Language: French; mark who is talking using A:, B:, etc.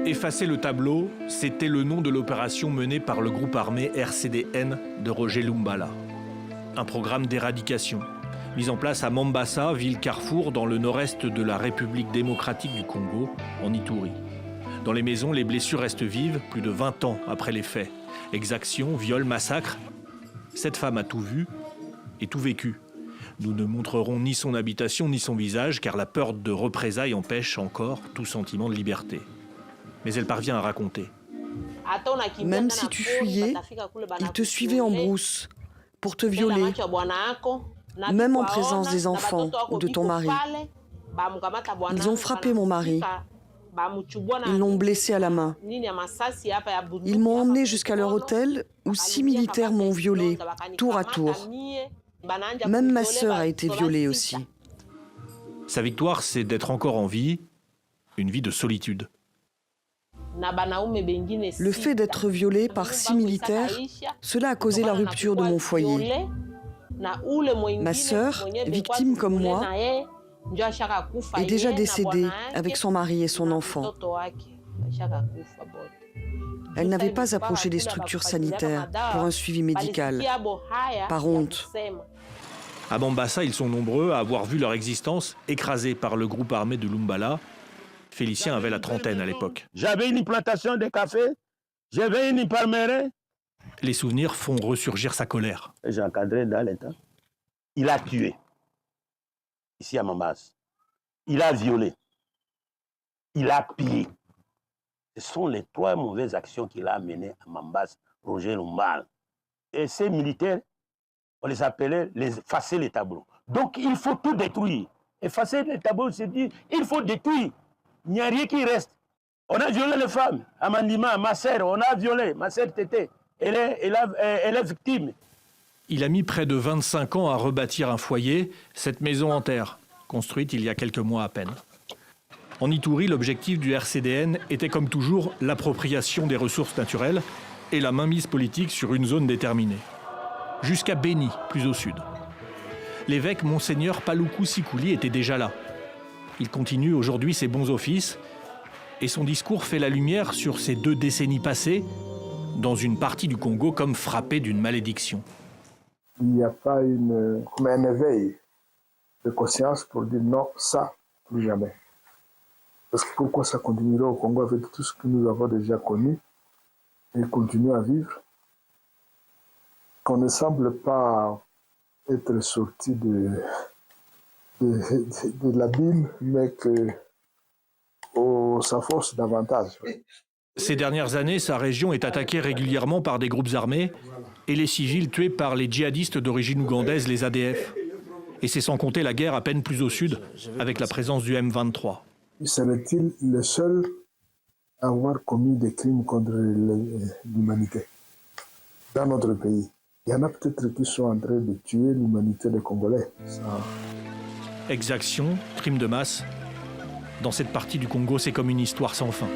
A: Effacer le tableau, c'était le nom de l'opération menée par le groupe armé RCDN de Roger Lumbala. Un programme d'éradication, mis en place à Mambasa, ville carrefour dans le nord-est de la République démocratique du Congo, en Ituri. Dans les maisons, les blessures restent vives plus de 20 ans après les faits. Exactions, viols, massacres. Cette femme a tout vu et tout vécu. Nous ne montrerons ni son habitation ni son visage, car la peur de représailles empêche encore tout sentiment de liberté. Mais elle parvient à raconter.
B: Même si tu fuyais, ils te suivaient en brousse pour te violer, même en présence des enfants ou de ton mari. Ils ont frappé mon mari. Ils l'ont blessé à la main. Ils m'ont emmené jusqu'à leur hôtel où 6 militaires m'ont violée, tour à tour. Même ma sœur a été violée aussi.
A: Sa victoire, c'est d'être encore en vie, une vie de solitude.
B: Le fait d'être violée par 6 militaires, cela a causé la rupture de mon foyer. Ma sœur, victime comme moi, est déjà décédée avec son mari et son enfant. Elle n'avait pas approché des structures sanitaires pour un suivi médical, par honte.
A: À Mambasa, ils sont nombreux à avoir vu leur existence écrasée par le groupe armé de Lumbala. Félicien avait la trentaine à l'époque.
C: J'avais une plantation de café, j'avais une palmeraie.
A: Les souvenirs font ressurgir sa colère.
C: J'ai encadré dans l'État. Il a tué, ici à Mambasa. Il a violé. Il a pillé. Ce sont les 3 mauvaises actions qu'il a menées à Mambasa, Roger Lumbala. Et ces militaires, on les appelait effacer les tableaux. Donc il faut tout détruire. Effacer les tableaux, c'est dire il faut détruire. Il n'y a rien qui reste. On a violé les femmes. À Mandima, ma sœur, on a violé. Ma sœur Tété, elle est victime.
A: Il a mis près de 25 ans à rebâtir un foyer, cette maison en terre, construite il y a quelques mois à peine. En Ituri, l'objectif du RCDN était comme toujours l'appropriation des ressources naturelles et la mainmise politique sur une zone déterminée. Jusqu'à Béni, plus au sud. L'évêque Monseigneur Paluku Sikuli était déjà là. Il continue aujourd'hui ses bons offices et son discours fait la lumière sur ces 2 décennies passées dans une partie du Congo comme frappée d'une malédiction.
D: Il n'y a pas un éveil de conscience pour dire non, ça, plus jamais. Parce que pourquoi ça continuera au Congo avec tout ce que nous avons déjà connu et continuer à vivre? Qu'on ne semble pas être sorti de l'abîme, mais que ça force davantage.
A: Ces dernières années, sa région est attaquée régulièrement par des groupes armés et les civils tués par les djihadistes d'origine ougandaise, les ADF. Et c'est sans compter la guerre à peine plus au sud, avec la présence du M23.
D: Serait-il le seul à avoir commis des crimes contre l'humanité dans notre pays? Il y en a peut-être qui sont en train de tuer l'humanité des Congolais.
A: Exactions, crimes de masse. Dans cette partie du Congo, c'est comme une histoire sans fin.